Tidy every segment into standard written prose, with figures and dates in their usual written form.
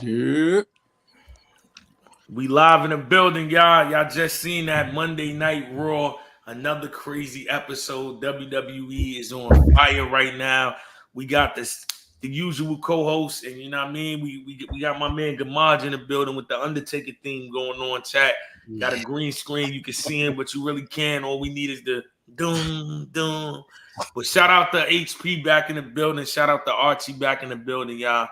Yeah. We live in the building, y'all. Y'all just seen that Monday Night Raw. Another crazy episode. WWE is on fire right now. We got the usual co-host, and you know what I mean. We got my man Gamaj in the building with the Undertaker theme going on. Chat got a green screen. You can see him, but you really can't. All we need is the doom doom. But shout out to HP back in the building. Shout out to Archie back in the building, y'all.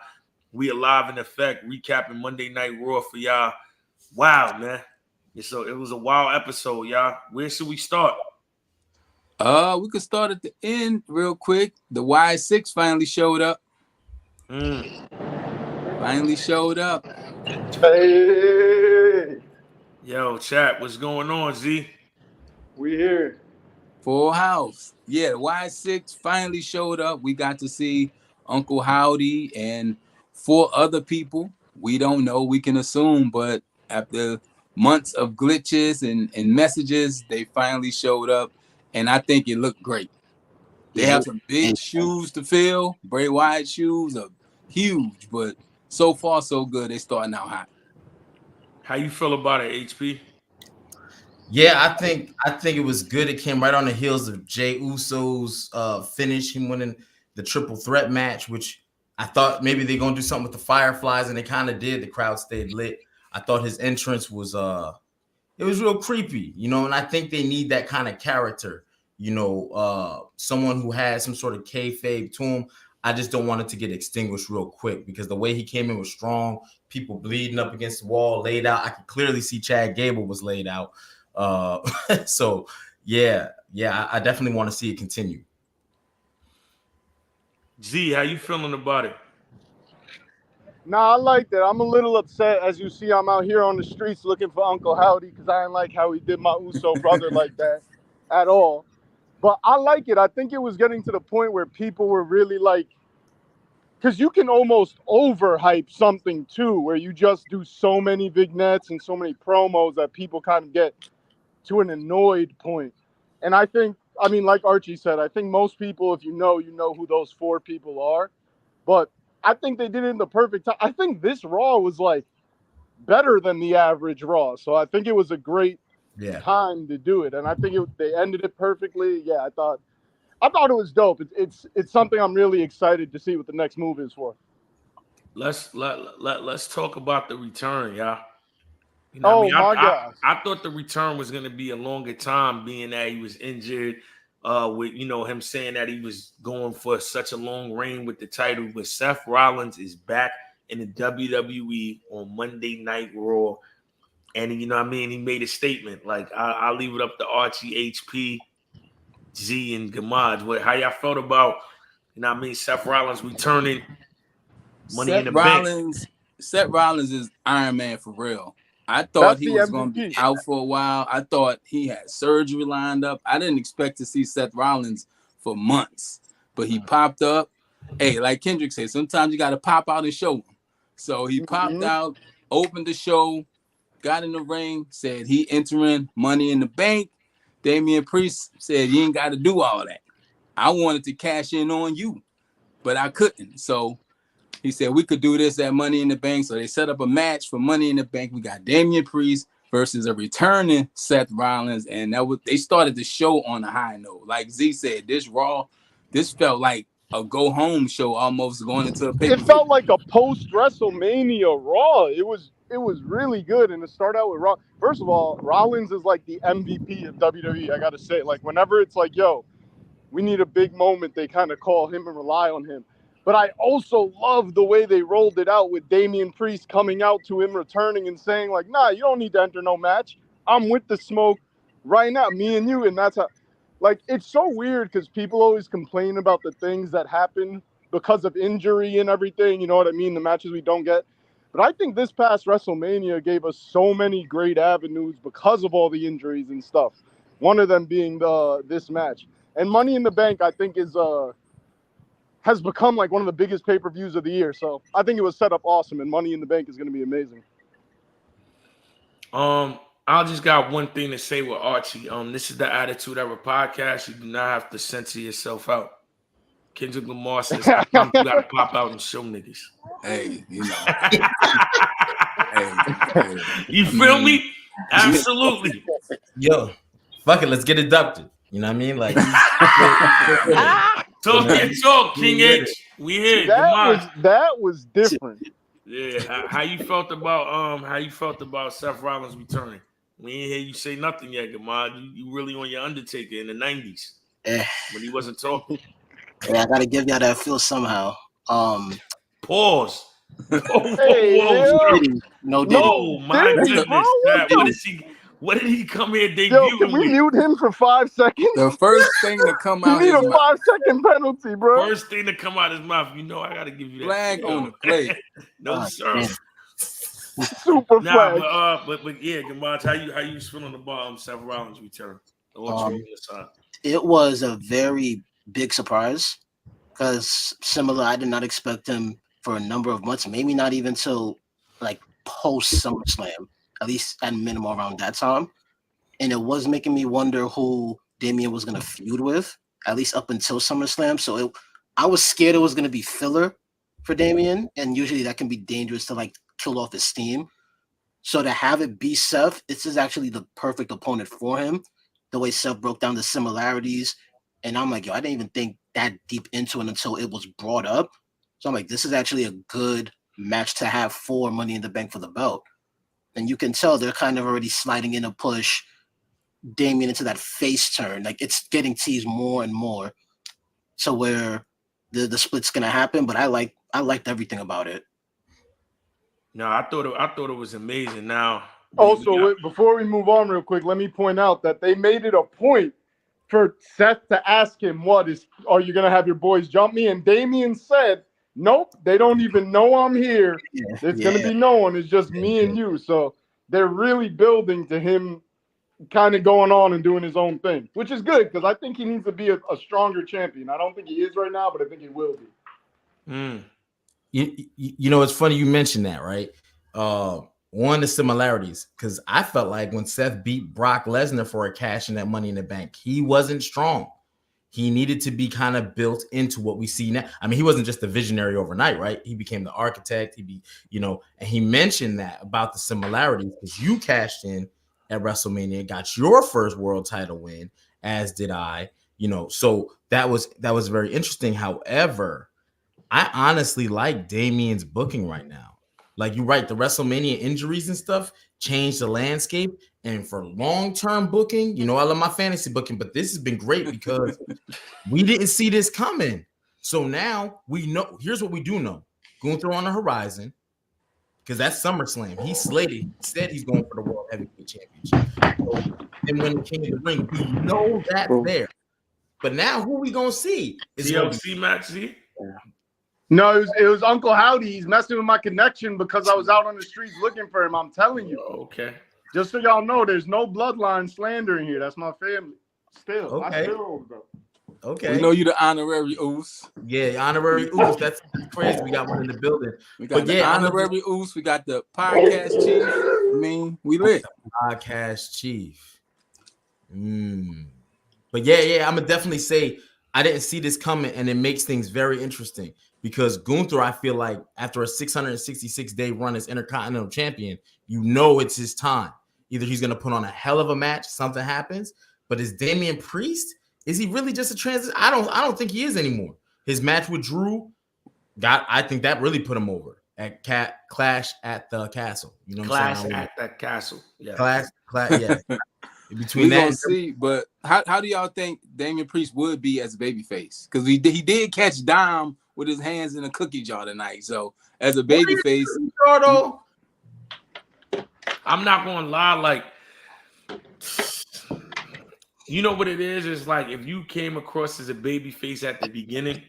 We alive in effect. Recapping Monday Night Raw for y'all. Wow, man. So it was a wild episode, y'all. Where should we start? We could start at the end real quick. The Y6 finally showed up. Finally showed up. Hey, Yo, chat, what's going on, Z? we here. Full house. Yeah, the Y6 finally showed up. We got to see Uncle Howdy and 4 other people. We don't know. We can assume, but after months of glitches and messages, they finally showed up. And I think it looked great. They have some big shoes to fill. Bray Wyatt shoes are huge, but so far so good. They starting out hot. How you feel about it, HP? Yeah, I think it was good. It came right on the heels of Jey Uso's finish, him winning the triple threat match, which I thought maybe they're gonna do something with the Fireflies, and they kind of did. The crowd stayed lit. I thought his entrance was it was real creepy, and I think they need that kind of character, someone who has some sort of kayfabe to him. I just don't want it to get extinguished real quick because the way he came in was strong. People bleeding up against the wall, laid out. I could clearly see Chad Gable was laid out. So yeah, I definitely want to see it continue. Z, how you feeling about it? Nah, I like that. I'm a little upset. As you see, I'm out here on the streets looking for Uncle Howdy because I didn't like how he did my Uso brother like that at all. But I like it. I think it was getting to the point where people were really like, because you can almost overhype something too, where you just do so many vignettes and so many promos that people kind of get to an annoyed point. And I think, I mean, like Archie said, I think most people, if you know who those 4 people are. But I think they did it in the perfect time. I think this Raw was like better than the average Raw. So I think it was a great time to do it. And I think they ended it perfectly. Yeah, I thought it was dope. It's something I'm really excited to see what the next move is for. Let's talk about the return, y'all. You know what I Oh mean? my gosh. I thought the return was going to be a longer time, being that he was injured. With him saying that he was going for such a long reign with the title, but Seth Rollins is back in the WWE on Monday Night Raw, and you know what I mean. He made a statement like, "I'll leave it up to Archie, HP, Z, and Gamad. How y'all felt about Seth Rollins returning Money in the Bank?" Seth Rollins is Iron Man for real. I thought That's he the was going to be MVP. out for a while. I thought he had surgery lined up. I didn't expect to see Seth Rollins for months, but he popped up. Hey, like Kendrick said, sometimes you got to pop out and show him. So he popped out, opened the show, got in the ring, said he entering Money in the Bank. Damian Priest said, you ain't got to do all that. I wanted to cash in on you, but I couldn't. So he said we could do this at Money in the Bank. So they set up a match for Money in the Bank. We got Damian Priest versus a returning Seth Rollins, and they started the show on a high note. Like Z said, this felt like a go home show, almost going into a pay-per-view. It felt like a post WrestleMania Raw. It was really good, and to start out with Raw. First of all, Rollins is like the MVP of WWE. I gotta say, like whenever it's like, yo, we need a big moment, they kind of call him and rely on him. But I also love the way they rolled it out with Damian Priest coming out to him returning and saying like, nah, you don't need to enter no match. I'm with the smoke right now, me and you. And that's how, like, it's so weird because people always complain about the things that happen because of injury and everything. You know what I mean? The matches we don't get. But I think this past WrestleMania gave us so many great avenues because of all the injuries and stuff. One of them being this match. And Money in the Bank, I think, has become like one of the biggest pay-per-views of the year. So I think it was set up awesome, and Money in the Bank is going to be amazing. I just got one thing to say with Archie. This is the Attitude Era podcast. You do not have to censor yourself out. Kendrick Lamar says sometimes you gotta pop out and show niggas. Hey, you know. hey, you feel me? Absolutely. Yo, fuck it, let's get abducted. You know what I mean? Like, talk your talk, King H. We here. That was different. Yeah, how you felt about Seth Rollins returning? We ain't hear you say nothing yet, Gamad. You really on your Undertaker in the 90s when he wasn't talking. Yeah, I gotta give y'all that feel somehow. Pause. No, oh my goodness! What did he come here debuting? Yo, can we mute him for 5 seconds? The first thing to come out. You need a 5-second penalty, bro. First thing to come out his mouth. You know I gotta give you that flag on the plate. No sir. Super flag. But yeah, Gamaj, how you feeling about Seth Rollins return? It was a very big surprise because similar, I did not expect him for a number of months, maybe not even till like post SummerSlam, at least at minimum around that time. And it was making me wonder who Damian was going to feud with, at least up until SummerSlam. So I was scared it was going to be filler for Damian, and usually that can be dangerous to like kill off his steam. So to have it be Seth, this is actually the perfect opponent for him. The way Seth broke down the similarities, and I'm like, yo, I didn't even think that deep into it until it was brought up. So I'm like, this is actually a good match to have for Money in the Bank for the belt. And you can tell they're kind of already sliding in a push Damian into that face turn. Like it's getting teased more and more to where the split's gonna happen. But I liked everything about it. No, I thought it was amazing. Now, also, before we move on real quick, let me point out that they made it a point for Seth to ask him, are you gonna have your boys jump me? And Damian said, nope, they don't even know I'm here. It's gonna be no one. It's just me and you. So they're really building to him kind of going on and doing his own thing, which is good because I think he needs to be a stronger champion. I don't think he is right now, but I think he will be. You know, it's funny you mentioned that, right? One of the similarities, because I felt like when Seth beat Brock Lesnar for a cash in that Money in the Bank, he wasn't strong. He needed to be kind of built into what we see now. I mean, he wasn't just a visionary overnight, right? He became the architect. And he mentioned that about the similarities because you cashed in at WrestleMania, got your first world title win, as did I. So that was very interesting. However, I honestly like Damian's booking right now. Like you're right, the WrestleMania injuries and stuff changed the landscape. And for long-term booking, I love my fantasy booking, but this has been great because we didn't see this coming. So now we know. Here's what we do know: Gunther on the horizon, because that's SummerSlam. He's slated. He said he's going for the World Heavyweight Championship. So, and when the King of the Ring, we know that's there. But now, who we gonna see? Is TLC match? See? No, it was Uncle Howdy. He's messing with my connection because I was out on the streets looking for him. I'm telling you. Okay. Just so y'all know, there's no bloodline slander in here. That's my family. Still, okay. bro. Okay. We know you the honorary Oos. Yeah, honorary Oos. That's crazy. We got one in the building. We got the honorary Oos. We got the podcast chief. I mean, we lit. Podcast chief. But yeah, I'm gonna definitely say I didn't see this coming, and it makes things very interesting because Gunther, I feel like after a 666-day run as Intercontinental Champion, it's his time. Either he's gonna put on a hell of a match, something happens. But is Damian Priest? Is he really just a transition? I don't think he is anymore. His match with Drew, I think that really put him over at Clash at the Castle. You know what I'm saying? Clash at that Castle. Yeah. Clash, yeah. Between that, gonna see. But how do y'all think Damian Priest would be as a babyface? Because he did catch Dom with his hands in a cookie jar tonight. So as a babyface, I'm not gonna lie, like. You know what it is? It's like if you came across as a baby face at the beginning,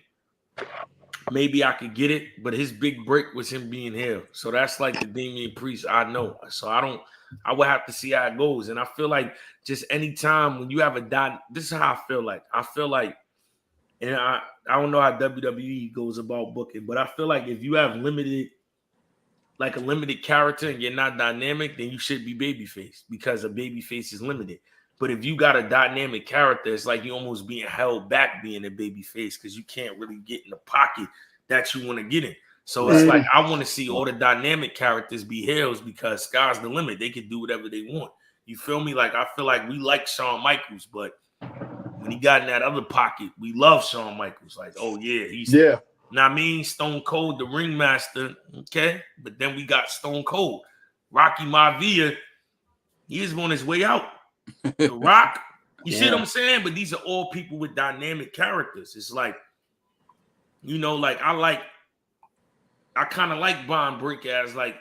maybe I could get it. But his big break was him being here. So that's like the Damian Priest I know. So I would have to see how it goes. And I feel like just anytime when you have this is how I feel like. I feel like, and I don't know how WWE goes about booking, but I feel like if you have a limited character and you're not dynamic, then you should be babyface because a babyface is limited. But if you got a dynamic character, it's like you almost being held back being a baby face because you can't really get in the pocket that you want to get in. So it's like I want to see all the dynamic characters be heels because sky's the limit. They can do whatever they want. You feel me? Like I feel like we like Shawn Michaels, but when he got in that other pocket, we love Shawn Michaels. Like, oh yeah, he's Now I mean Stone Cold, the ringmaster, okay. But then we got Stone Cold, Rocky Maivia. He is on his way out. The Rock, you see what I'm saying? But these are all people with dynamic characters. It's like, you know, like I kind of like Braun Breaker as like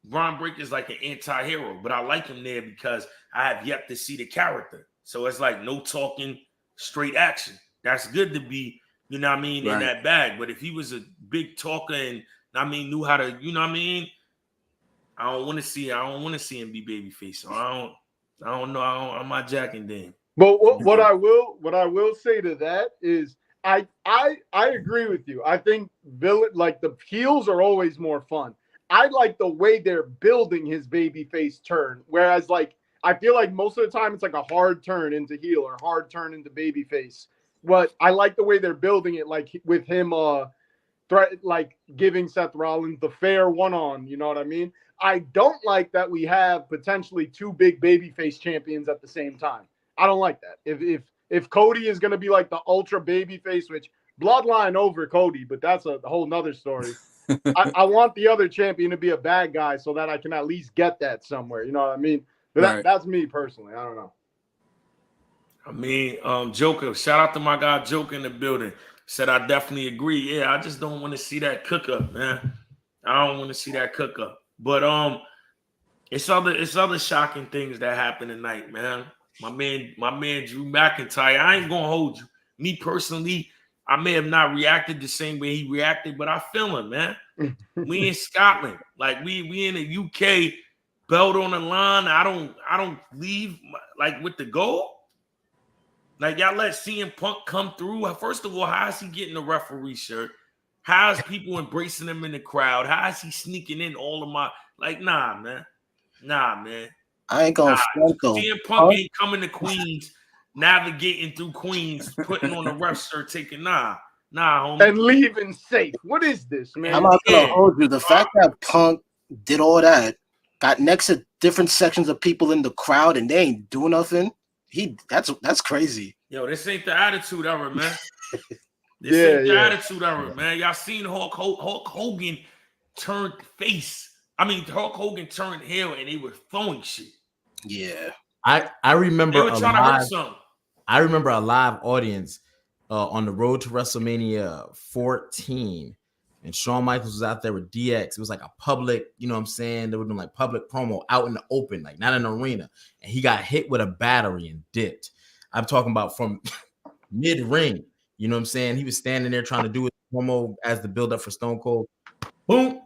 Braun Breaker is like an anti-hero, but I like him there because I have yet to see the character. So it's like no talking, straight action. That's good to be, you know what I mean, in that bag. But if he was a big talker and I mean knew how to, you know what I mean, I don't want to see him be babyface. So I don't know. I'm not jacking them. But what I will say to that is I agree with you. I think like the heels are always more fun. I like the way they're building his babyface turn. Whereas like I feel like most of the time it's like a hard turn into heel or hard turn into babyface. But I like the way they're building it, like with him like giving Seth Rollins the fair one-on, you know what I mean? I don't like that we have potentially two big babyface champions at the same time. I don't like that. If Cody is going to be like the ultra babyface, which bloodline over Cody, but that's a whole nother story. I want the other champion to be a bad guy so that I can at least get that somewhere. You know what I mean? But that's me personally. I don't know. I mean, Joker, shout out to my guy Joker in the building. Said I definitely agree. Yeah, I just don't want to see that cook up, man. I don't want to see that cook up. But it's other shocking things that happen tonight, man. My man Drew McIntyre. I ain't gonna hold you. Me personally, I may have not reacted the same way he reacted, but I feel him, man. We in Scotland, like we in the UK, belt on the line. I don't leave like with the goal. Like y'all let CM Punk come through. First of all, how is he getting a referee shirt? How is people embracing him in the crowd? How is he sneaking in all of my nah, man. I ain't gonna front though. CM Punk ain't coming to Queens, navigating through Queens, putting on a ref shirt, taking homie. And leaving safe. What is this, man? I'm not gonna hold you. The fact that Punk did all that, got next to different sections of people in the crowd, and they ain't doing nothing. That's crazy. Yo, this ain't the attitude era, man. This ain't the attitude era, man. Y'all seen Hulk Hogan turned face. I mean, Hulk Hogan turned heel, and they were throwing shit. Yeah, I remember. They were trying to hurt something. I remember a live audience on the road to WrestleMania 14, and Shawn Michaels was out there with DX. It was like a public, you know what I'm saying? They were doing like public promo out in the open, like not in an arena. And he got hit with a battery and dipped. I'm talking about from mid-ring. You know what I'm saying? He was standing there trying to do his promo as the build-up for Stone Cold. Boom,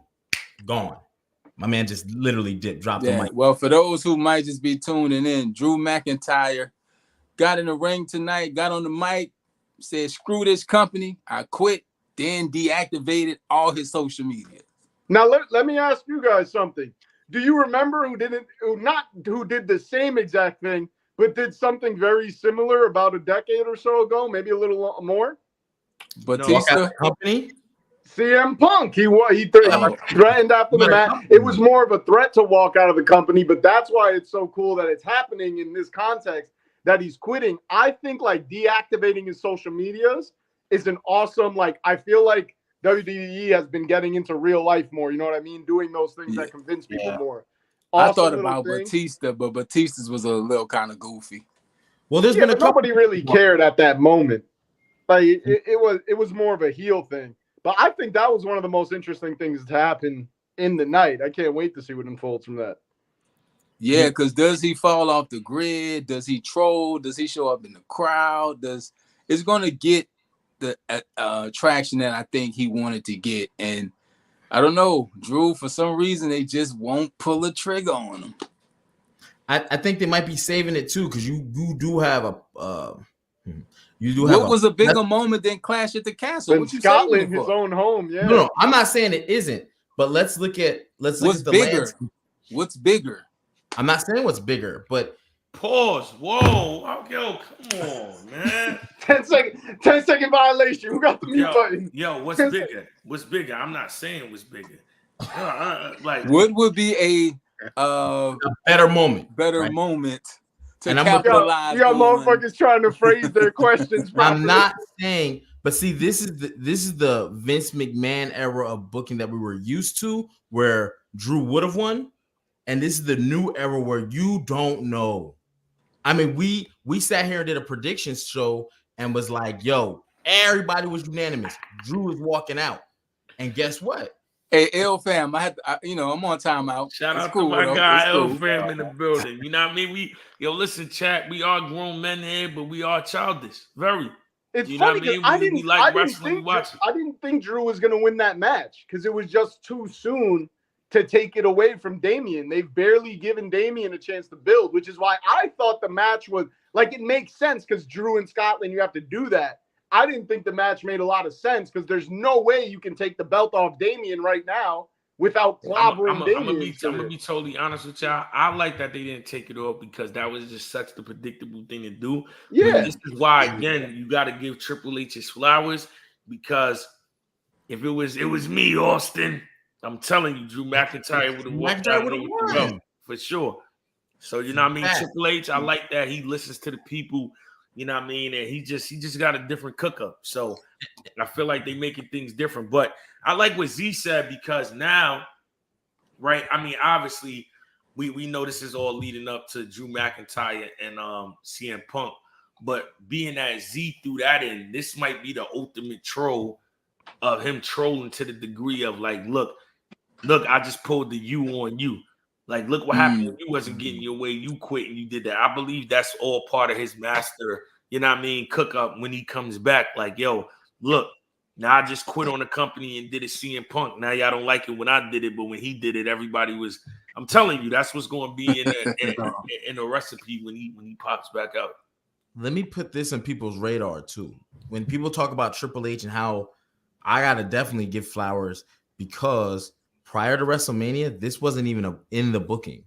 gone. My man just literally dropped the mic. Well, for those who might just be tuning in, Drew McIntyre got in the ring tonight, got on the mic, said, screw this company, I quit, then deactivated all his social media. Now, let me ask you guys something. Do you remember who did the same exact thing, but did something very similar about a decade or so ago, maybe a little more? Batista company? CM Punk. He threatened after the match. It was more of a threat to walk out of the company, but that's why it's so cool that it's happening in this context that he's quitting. I think like deactivating his social medias is an awesome, like, I feel like WWE has been getting into real life more. You know what I mean? Doing those things that convince people more. Awesome. I thought about Batista, but Batista's was a little kind of goofy. Well, there's been nobody really cared at that moment. Like it was more of a heel thing. But I think that was one of the most interesting things to happen in the night. I can't wait to see what unfolds from that. Yeah, because does he fall off the grid? Does he troll? Does he show up in the crowd? It's going to get the traction that I think he wanted to get. And I don't know, Drew, for some reason, they just won't pull a trigger on him. I think they might be saving it too, because you do have a what was a bigger moment than Clash at the Castle? What you Scotland, his own home. Yeah. No, I'm not saying it isn't, but let's look at the bigger. landscape. What's bigger? I'm not saying what's bigger, but Pause. Whoa. Yo, come on, man. 10-second violation. Who got the mute button? Yo, what's bigger? What's bigger? I'm not saying what's bigger. Like, what would be a better moment? Better moment to And capitalize. You got motherfuckers trying to phrase their questions properly. I'm not saying, but see, this is the Vince McMahon era of booking that we were used to, where Drew would have won, and this is the new era where you don't know. I mean, we sat here and did a predictions show and was like, "Yo, everybody was unanimous. Drew is walking out," and guess what? Hey, L fam, I'm on timeout. Shout It's out cool, to my though. guy It's L cool. fam in the building. You know what I mean? Listen, chat. We are grown men here, but we are childish. Very. It's You funny know what I mean? because I didn't think Drew was going to win that match because it was just too soon to take it away from Damian. They've barely given Damian a chance to build, which is why I thought the match was like, it makes sense because Drew in Scotland, you have to do that. I didn't think the match made a lot of sense because there's no way you can take the belt off Damian right now without clobbering Damian. I'm gonna be totally honest with y'all. I like that they didn't take it off because that was just such the predictable thing to do. Yeah. But this is why, again, you got to give Triple H his flowers, because if it was me, Austin, I'm telling you, Drew McIntyre would have walked out with the belt for sure. So you know what I mean? Triple H, I like that he listens to the people. You know what I mean? And he just got a different cook up. So I feel like they making things different. But I like what Z said, because now, right? I mean, obviously, we know this is all leading up to Drew McIntyre and CM Punk. But being that Z threw that in, this might be the ultimate troll of him trolling to the degree of like, look, I just pulled the U on you. Like, look what happened when you wasn't getting your way. You quit and you did that. I believe that's all part of his master, you know what I mean, cook up when he comes back. Like, yo, look, now I just quit on the company and did it CM Punk. Now y'all don't like it when I did it, but when he did it, everybody was. I'm telling you, that's what's going to be in the recipe when he pops back out. Let me put this on people's radar too. When people talk about Triple H and how I gotta definitely give flowers, because prior to WrestleMania, this wasn't even in the booking.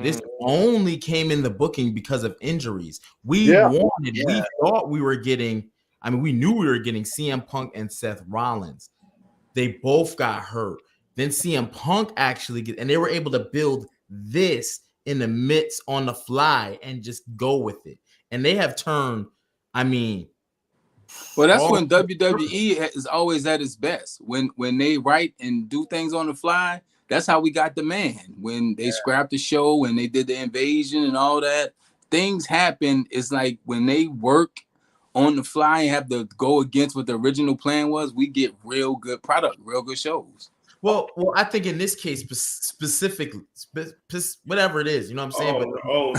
This only came in the booking because of injuries. We thought we were getting, we knew we were getting CM Punk and Seth Rollins. They both got hurt. Then CM Punk and they were able to build this in the midst on the fly and just go with it. And they have turned, well, that's when WWE is always at its best. When they write and do things on the fly, that's how we got the man. When they scrapped the show and they did the invasion and all that, things happen. It's like when they work on the fly and have to go against what the original plan was, we get real good product, real good shows. Well, I think in this case specifically, whatever it is, you know what I'm saying? Oh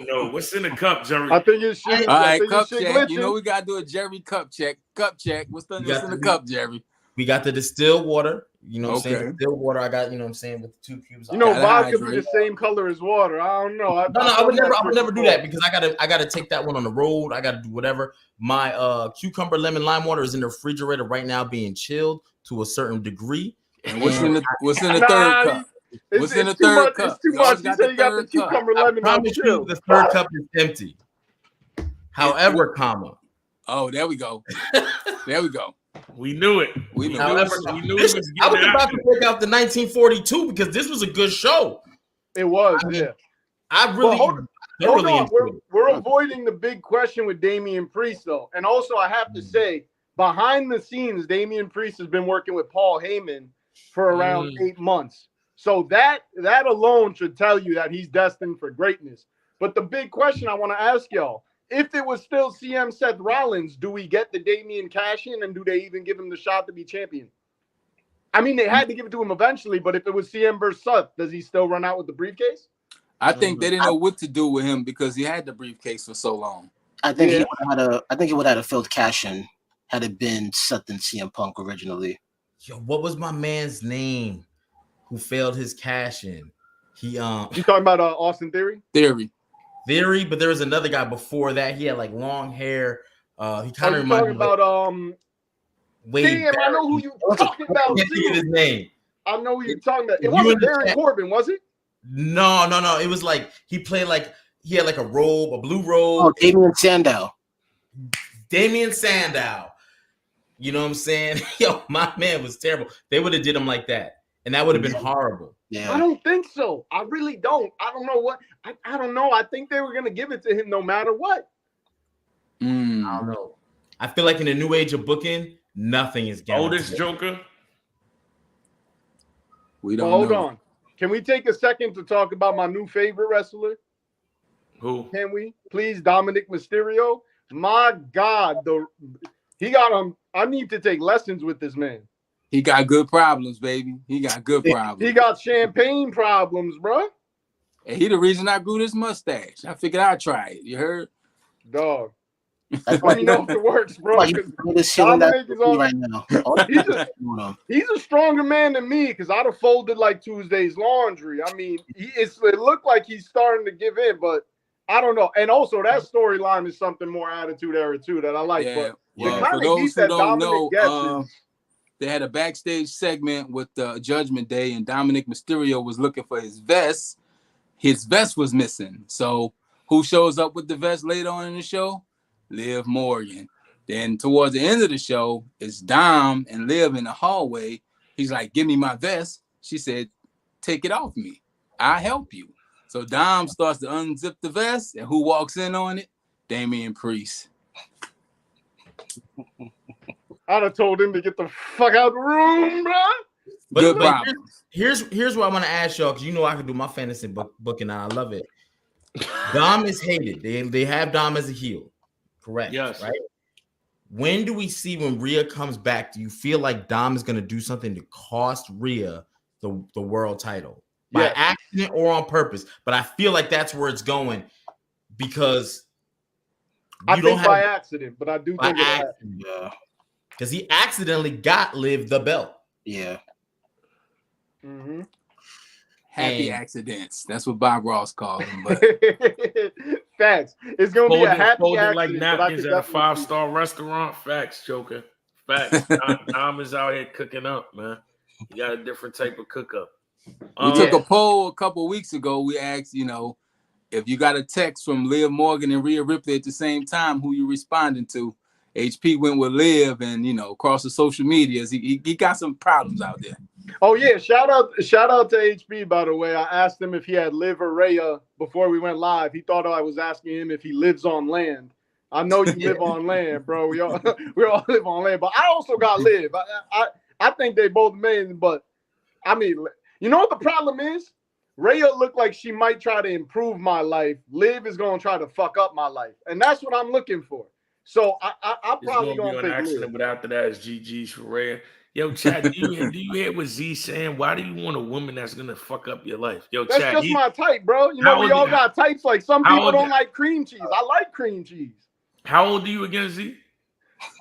no! What's in the cup, Jerry? I think it's shit. All right, cup check. You know we gotta do a Jerry cup check. Cup check. What's in the cup, Jerry? We got the distilled water. You know what I'm saying? Distilled water. I got, you know what I'm saying, with the 2 cubes. Vodka be the same color as water. I don't know. I would never do that, because I gotta take that one on the road. I gotta do whatever. My cucumber lemon lime water is in the refrigerator right now, being chilled to a certain degree. And what's in the third cup? What's in the third cup? It's too much. You said you got the cucumber lemon. I promise you, the third cup is empty. However, Oh, there we go. We knew it. We knew I was about to break out the 1942 because this was a good show. It was, I really, hold on. We're avoiding the big question with Damian Priest, though. And also, I have to say, behind the scenes, Damian Priest has been working with Paul Heyman for around 8 months. So that alone should tell you that he's destined for greatness. But the big question I want to ask y'all, if it was still CM Seth Rollins, do we get the Damian cash in, and do they even give him the shot to be champion? I mean, they had to give it to him eventually, but if it was CM versus Seth, does he still run out with the briefcase? I think they didn't know what to do with him because he had the briefcase for so long. I think he would have had a filled cash in had it been Seth and CM Punk originally. Yo, what was my man's name who failed his cash in? You talking about Austin Theory? Theory, but there was another guy before that. He had like long hair. He kind of reminded me about Wade. Damn, I know who you talking about. I can't think of his name. I know who you're talking about. It wasn't Baron Corbin, was it? No. It was like he played like he had like a robe, a blue Oh, robe. Damian Sandow. Damian Sandow. You know what I'm saying? Yo, my man was terrible. They would have did him like that, and that would have been horrible. I don't think so. I really don't. I don't know what. I don't know. I think they were gonna give it to him no matter what. I don't know. I feel like in the new age of booking, nothing is guaranteed. Oldest Joker. We don't Hold know. on. Can we take a second to talk about my new favorite wrestler? Who? Can we please? Dominic Mysterio. My God, he got him. I need to take lessons with this man. He got good problems, baby. He got good problems. He got champagne problems, bro. And he the reason I grew this mustache. I figured I'd try it. You heard? Dog. That's Let me know if it works, bro. Dominic is all right now. He's a stronger man than me because I'd have folded like Tuesday's laundry. I mean, it looked like he's starting to give in, but I don't know. And also, that storyline is something more attitude era too that I like. Yeah. But Well, for those who don't know, they had a backstage segment with Judgment Day, and Dominic Mysterio was looking for his vest. His vest was missing. So who shows up with the vest later on in the show? Liv Morgan. Then towards the end of the show, it's Dom and Liv in the hallway. He's like, give me my vest. She said, take it off me. I'll help you. So Dom starts to unzip the vest, and who walks in on it? Damian Priest. I'd have told him to get the fuck out of the room, bro. But here's what I want to ask y'all, because you know I can do my fantasy booking and I love it. Dom is hated. They have Dom as a heel. Correct. Yes. Right. When do we see when Rhea comes back? Do you feel like Dom is going to do something to cost Rhea the world title by accident or on purpose? But I feel like that's where it's going because I think by accident, but I do think because he accidentally got Liv the belt. Yeah. Mm-hmm. Happy accidents. That's what Bob Ross called them. But facts. It's gonna be a happy accident. Like napkins at a 5-star restaurant. Facts, Joker. Facts. Dom is out here cooking up, man. You got a different type of cook up. We took a poll a couple weeks ago. We asked, if you got a text from Liv Morgan and Rhea Ripley at the same time, who you responding to? HP went with Liv, and across the social medias, he got some problems out there. Oh yeah, shout out to HP, by the way. I asked him if he had Liv or Rhea before we went live. He thought I was asking him if he lives on land. I know you live on land, bro. We all live on land, but I also got Liv. I think they both amazing, but I mean, you know what the problem is? Rhea looked like she might try to improve my life. Liv is gonna try to fuck up my life, and that's what I'm looking for. So I probably gonna pick accident, Liv. but after that is GG's for Rhea. Yo, Chad, do you hear what Z's saying? Why do you want a woman that's gonna fuck up your life? Yo, that's Chad, just my type, bro. We all got types. Like some people don't like cream cheese. I like cream cheese. How old are you again, Z?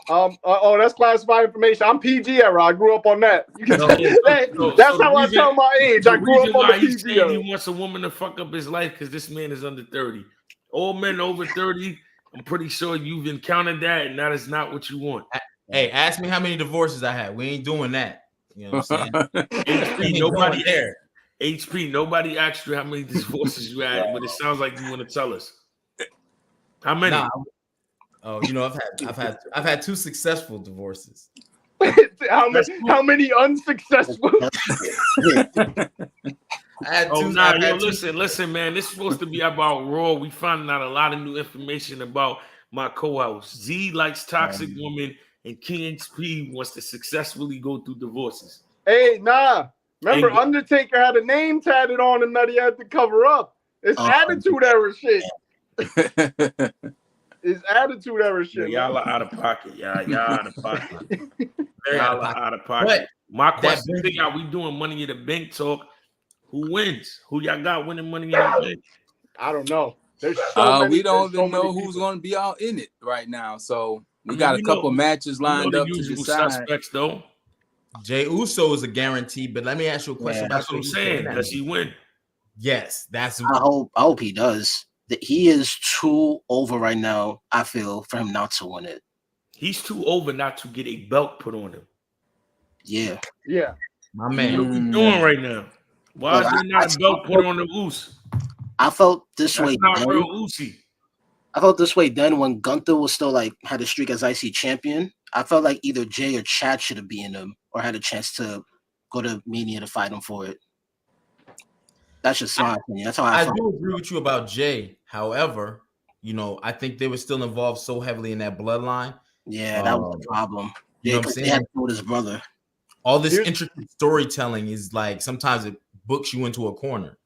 That's classified information. I'm PG era. I grew up on that. That's how I tell my age. I grew up on the PG era. He wants a woman to fuck up his life because this man is under 30. All men over 30, I'm pretty sure you've encountered that, and that is not what you want. Hey, ask me how many divorces I had. We ain't doing that. You know what I'm saying? HP, nobody asked you how many divorces you had, but it sounds like you want to tell us. How many? I've had 2 successful divorces. how many unsuccessful? Listen, man. This is supposed to be about Raw. We finding out a lot of new information about my co-host. Z likes toxic women, and King HP wants to successfully go through divorces. Hey, nah. Remember, Undertaker had a name tatted on him that he had to cover up. It's attitude era shit. It's attitude era shit. Y'all are out of pocket. Y'all out of pocket. Y'all are out of pocket. My question is, are we doing Money in the Bank talk? Who wins? Who y'all got winning Money in the Bank? I don't know. There's so many, we don't even know who's going to be out in it right now. So we got a couple matches lined up to decide. Suspects, though. Jey Uso is a guarantee, but let me ask you a question. That's what I'm saying. Does he win? Yes, that's. I hope he does. He is too over right now, I feel, for him not to win it. He's too over not to get a belt put on him. Yeah. My man. What are we doing right now? Why is there not a belt put on the Uso? I felt this That's way. not Then. real Uzi. I felt this way then when Gunther was still like had a streak as IC champion. I felt like either Jay or Chad should have beaten him or had a chance to go to Mania to fight him for it. That's just my opinion. That's how I felt. do agree with you about Jay. However, I think they were still involved so heavily in that bloodline. Yeah, that was the problem. You know what I'm They had saying? to go with his brother. All this intricate storytelling is like sometimes it books you into a corner.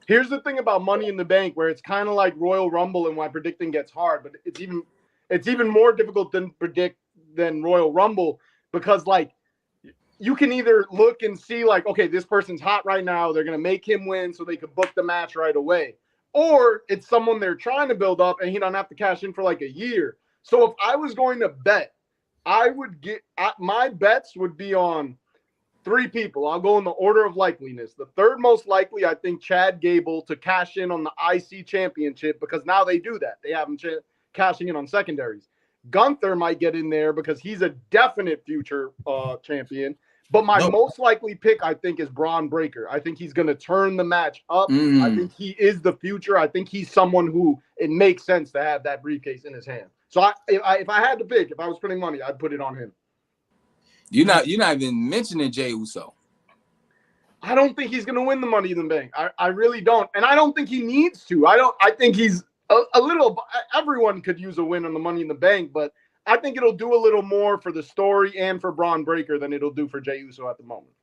Here's the thing about Money in the Bank, where it's kind of like Royal Rumble and why predicting gets hard, but it's even more difficult than Royal Rumble, because like you can either look and see like, okay, this person's hot right now, they're gonna make him win so they could book the match right away, or it's someone they're trying to build up and he don't have to cash in for like a year. So if I was going to bet, I would my bets would be on 3 people. I'll go in the order of likeliness. The third most likely, I think, Chad Gable to cash in on the IC championship, because now they do that. They have him cashing in on secondaries. Gunther might get in there because he's a definite future champion. But my most likely pick, I think, is Braun Breaker. I think he's going to turn the match up. I think he is the future. I think he's someone who it makes sense to have that briefcase in his hand. So if I had to pick, if I was putting money, I'd put it on him. You're not even mentioning Jey Uso. I don't think he's going to win the Money in the Bank. I really don't. And I don't think he needs to. I think he's a little – everyone could use a win on the Money in the Bank, but I think it'll do a little more for the story and for Braun Breaker than it'll do for Jey Uso at the moment.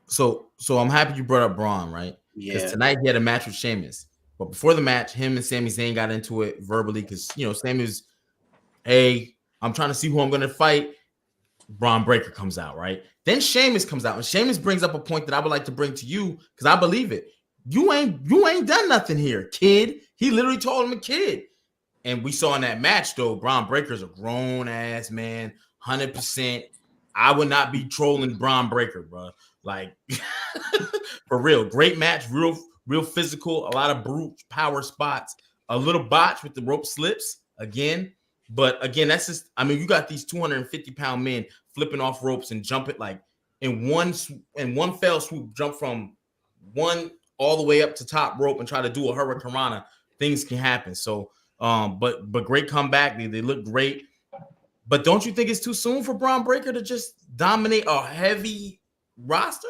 So I'm happy you brought up Braun, right? Because tonight he had a match with Sheamus. But before the match, him and Sami Zayn got into it verbally because, Sami's, hey, I'm trying to see who I'm going to fight. Braun Breaker comes out, right? Then Sheamus comes out, and Sheamus brings up a point that I would like to bring to you because I believe it. You ain't done nothing here, kid. He literally told him a kid. And we saw in that match, though, Braun Breaker's a grown-ass man, 100%. I would not be trolling Braun Breaker, bro. Like, for real. Great match, real physical, a lot of brute power spots, a little botch with the rope slips again. But again, that's just, you got these 250-pound men flipping off ropes and jumping like in one fell swoop, jump from one all the way up to top rope and try to do a hurricanrana. Things can happen. So, but great comeback. They look great. But don't you think it's too soon for Braun Breaker to just dominate a heavy roster?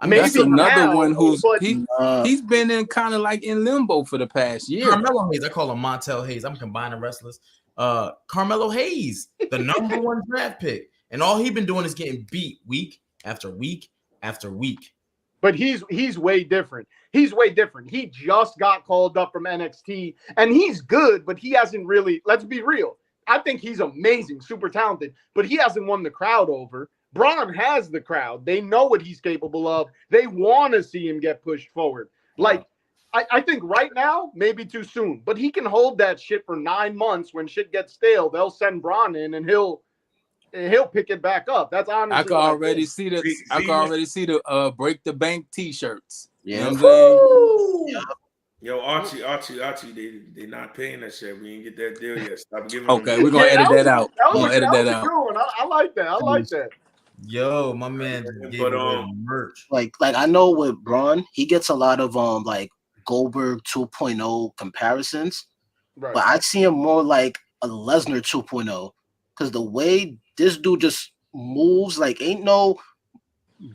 That's another one who's he's been in kind of like in limbo for the past year. Carmelo Hayes, I call him Montel Hayes. I'm combining wrestlers. Carmelo Hayes, the number 1 draft pick, and all he's been doing is getting beat week after week after week. But he's way different. He's way different. He just got called up from NXT, and he's good, but he hasn't really. Let's be real. I think he's amazing, super talented, but he hasn't won the crowd over. Braun has the crowd. They know what he's capable of. They want to see him get pushed forward. Like, I think right now, maybe too soon, but he can hold that shit for 9 months. When shit gets stale, they'll send Braun in and he'll pick it back up. That's honestly. I can already see the Break the Bank t-shirts. Yeah. You know what I'm saying? Yo, Archie, they not paying that shit. We didn't get that deal yet. Stop giving Okay, we're gonna edit that out. That was a good one. I like that. I like that. Yo, my man gave away merch. Like I know with Braun, he gets a lot of like Goldberg 2.0 comparisons, Right. but I see him more like a Lesnar 2.0 because the way this dude just moves, like ain't no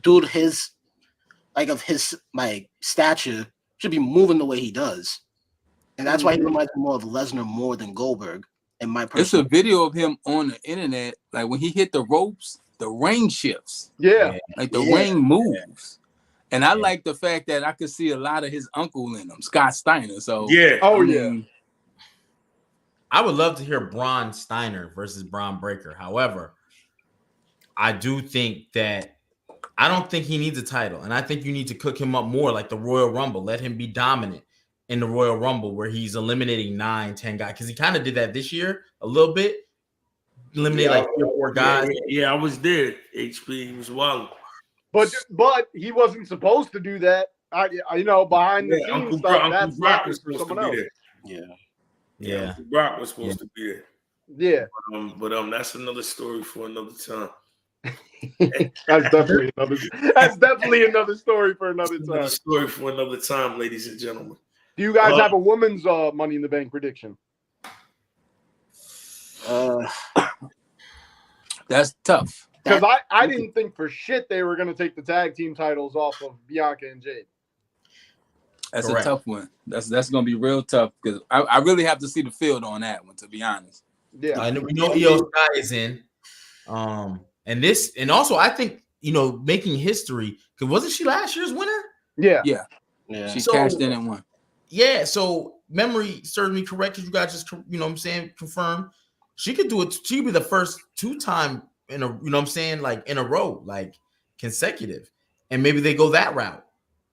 dude his stature should be moving the way he does, and that's why he reminds me more of Lesnar more than Goldberg. In my It's a video of him on the internet, like when he hit the ropes, the ring shifts. Yeah. Like the ring moves. And I like the fact that I could see a lot of his uncle in him, Scott Steiner. So yeah. I would love to hear Braun Steiner versus Braun Breaker. However, I do think that I don't think he needs a title. And I think you need to cook him up more like the Royal Rumble. Let him be dominant in the Royal Rumble where he's eliminating 9-10 guys. Because he kind of did that this year a little bit. Eliminate like 3 or 4 guys. Yeah, I was there. HP, he was wild. But he wasn't supposed to do that. Behind the scenes Uncle stuff. Brock was supposed to be there. Yeah. Uncle Brock was supposed to be there. Yeah. But that's another story for another time. That's definitely another story for another time. Another story for another time, ladies and gentlemen. Do you guys have a woman's Money in the Bank prediction? That's tough. Because I didn't think for shit they were going to take the tag team titles off of Bianca and Jade. That's Correct. a tough one. That's going to be real tough because I really have to see the field on that one, to be honest. Yeah, I know we know Io Sky is in, and also I think making history because wasn't she last year's winner? Yeah. She cashed in and won. Yeah, so memory serves me correct because you guys just confirmed she could do it. She could be the first 2-time in a in a row, like consecutive, and maybe they go that route.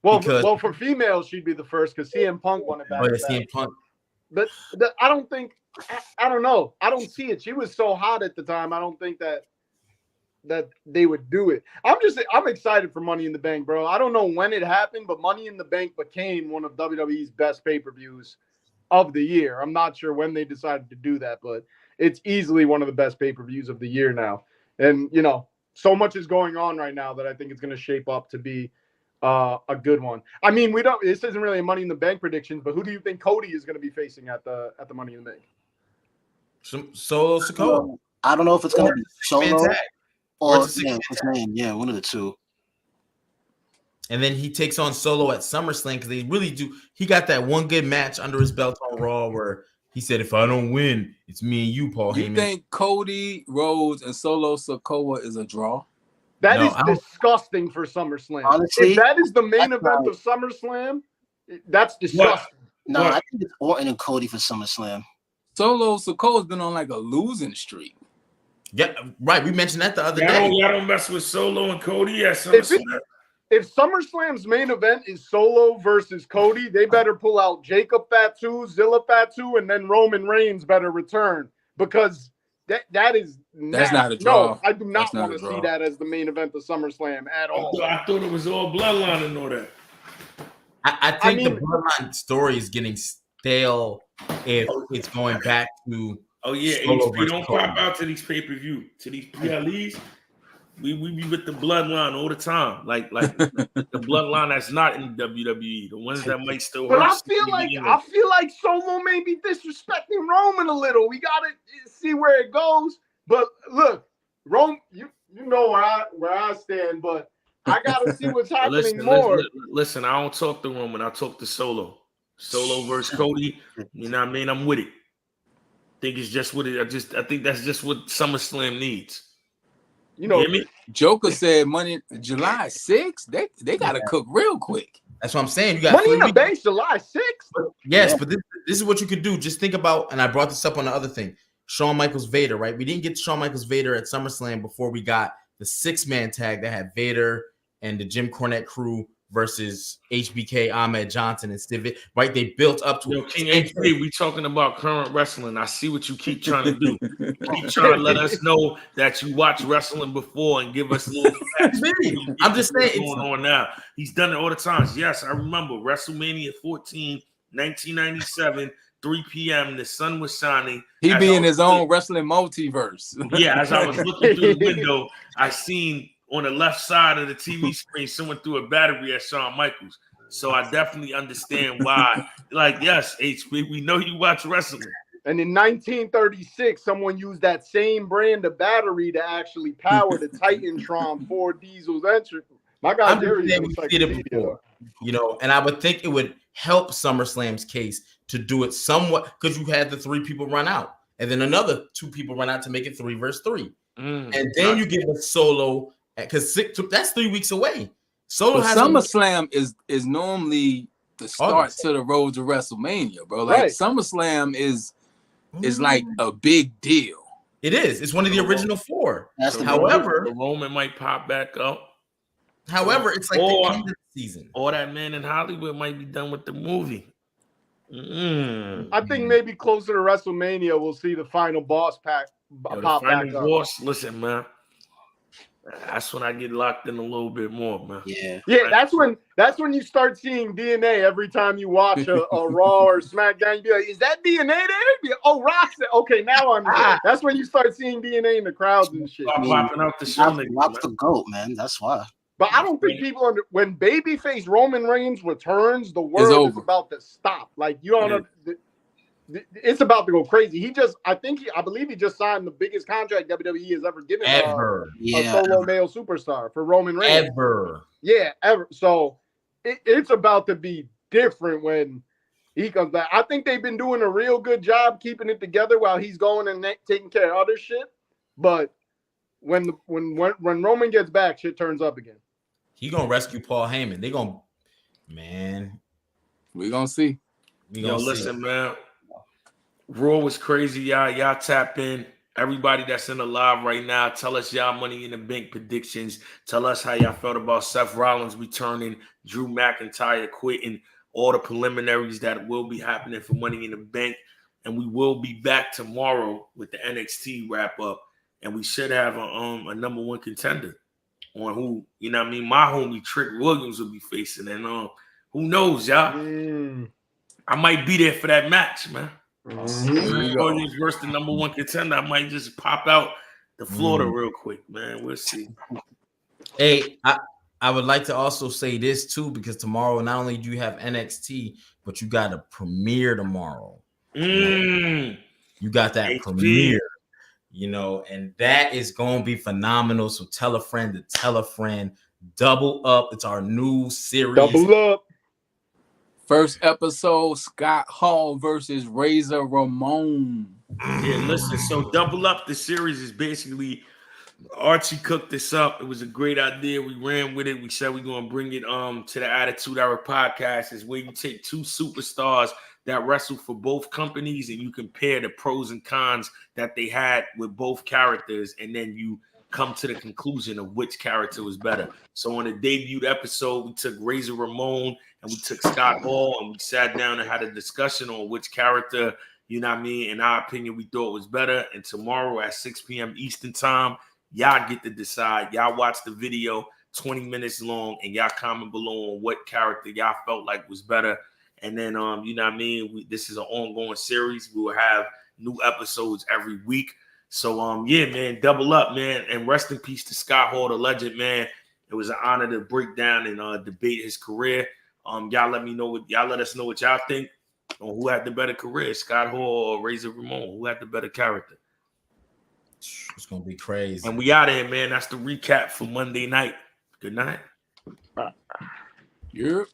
Well, for females, she'd be the first because CM Punk won it back. CM Punk. But I don't think. I don't know. I don't see it. She was so hot at the time. I don't think that they would do it. I'm excited for Money in the Bank, bro. I don't know when it happened, but Money in the Bank became one of WWE's best pay-per-views of the year. I'm not sure when they decided to do that, but it's easily one of the best pay-per-views of the year now. And so much is going on right now that I think it's going to shape up to be a good one. I mean, this isn't really a Money in the Bank predictions, but who do you think Cody is going to be facing at the Money in the Bank? Solo Sikoa. I don't know if it's going to be Solo or it's one of the two. And then he takes on Solo at SummerSlam because they really do. He got that one good match under his belt on Raw where he said, "If I don't win, it's me and you, Paul Heyman." You think Cody Rhodes and Solo Sikoa is a draw? That is disgusting for SummerSlam. Honestly, if that is the main event of SummerSlam, that's disgusting. No, I think it's Orton and Cody for SummerSlam. Solo Sikoa's been on like a losing streak. Yeah, right. We mentioned that the other day. Y'all don't mess with Solo and Cody at SummerSlam. If SummerSlam's main event is Solo versus Cody, they better pull out Jacob Fatu, Zilla Fatu, and then Roman Reigns better return because that's not a draw. No, I do not want to see that as the main event of SummerSlam at all. I thought it was all bloodline and all that. I think the bloodline story is getting stale if it's going back to. Oh yeah, HP don't pop out to these pay-per-view, to these PLEs. We be with the bloodline all the time, like the bloodline that's not in WWE, the ones that might still. But I feel like Solo may be disrespecting Roman a little. We gotta see where it goes. But look, Roman, you know where I stand, but I gotta see what's happening more. Listen, I don't talk to Roman. I talk to Solo. Solo versus Cody. You know what I mean? I'm with it. I think it's just what it. I think that's just what SummerSlam needs. Joker said July 6th. They gotta cook real quick. That's what I'm saying. You got Money in the Bank July 6th. Yes, but this is what you could do. Just think about, and I brought this up on the other thing. Shawn Michaels Vader, right? We didn't get Shawn Michaels Vader at SummerSlam before we got the 6-man tag that had Vader and the Jim Cornette crew versus HBK, Ahmed Johnson, and Steve. Right? They built up to King HP. We talking about current wrestling. I see what you keep trying to do. Keep trying to let us know that you watched wrestling before and give us little facts. I'm just saying what's going on now. He's done it all the times. Yes, I remember WrestleMania 14, 1997. 3 p.m. The sun was shining. He be in his own wrestling multiverse. Yeah, as I was looking through the window, I seen on the left side of the TV screen someone threw a battery at Shawn Michaels. So I definitely understand why. Like, yes, HP, we know you watch wrestling. And in 1936, someone used that same brand of battery to actually power the Titantron Ford Diesel's engine. My God, Jerry's did it before, and I would think it would help SummerSlam's case to do it somewhat because you had the 3 people run out and then another 2 people run out to make it 3 versus 3. And then you give a Solo because that's 3 weeks away. Solo has SummerSlam is normally the start to the road to WrestleMania, bro. Like SummerSlam is like a big deal. It is. It's one of the original 4. However, the Roman might pop back up. However, it's like the end of the season. Or that man in Hollywood might be done with the movie. I think maybe closer to WrestleMania, we'll see the final boss pop back up. Boss, listen, man. That's when I get locked in a little bit more, man. Yeah. That's when you start seeing DNA every time you watch a Raw or SmackDown. You be like, "Is that DNA there?" Oh, Rock said, "Okay, now I'm there." That's when you start seeing DNA in the crowds and shit. Popping out the show. Rock's the GOAT, man. That's why. But I don't think people when babyface Roman Reigns returns, the It's world over. is about to stop. Like you don't know, it's about to go crazy. I believe he just signed the biggest contract WWE has ever given a solo male superstar for Roman Reigns. Ever. So it's about to be different when he comes back. I think they've been doing a real good job keeping it together while he's going and taking care of other shit. But when Roman gets back, shit turns up again. He gonna rescue Paul Heyman. They gonna, man. We gonna see. Listen, man. Raw was crazy, y'all. Y'all tap in. Everybody that's in the live right now, tell us y'all Money in the Bank predictions. Tell us how y'all felt about Seth Rollins returning, Drew McIntyre quitting, all the preliminaries that will be happening for Money in the Bank. And we will be back tomorrow with the NXT wrap up. And we should have a number one contender on who, you know what I mean? My homie Trick Williams will be facing. And who knows, y'all? I might be there for that match, man. Williams versus the number one contender. I might just pop out to Florida real quick, man. We'll see. Hey, I would like to also say this too, because tomorrow not only do you have NXT, but you got a premiere tomorrow. You got that HP. premiere, and that is going to be phenomenal. So tell a friend to tell a friend. Double Up. It's our new series. Double Up. First episode, Scott Hall versus Razor Ramon. Yeah, listen. So Double Up, the series is basically Archie cooked this up. It was a great idea. We ran with it. We said we're gonna bring it to the Attitude Era podcast. Is where you take two superstars that wrestle for both companies and you compare the pros and cons that they had with both characters, and then you come to the conclusion of which character was better. So on the debut episode, we took Razor Ramon and we took Scott Hall and we sat down and had a discussion on which character, in our opinion, we thought was better. And tomorrow at 6 p.m. Eastern time, y'all get to decide. Y'all watch the video, 20 minutes long, and y'all comment below on what character y'all felt like was better. And then, this is an ongoing series. We will have new episodes every week. So, man, Double Up, man. And rest in peace to Scott Hall, the legend, man. It was an honor to break down and debate his career. Y'all let us know what y'all think on who had the better career, Scott Hall or Razor Ramon. Who had the better character? It's going to be crazy. And we out of here, man. That's the recap for Monday night. Good night. Yep.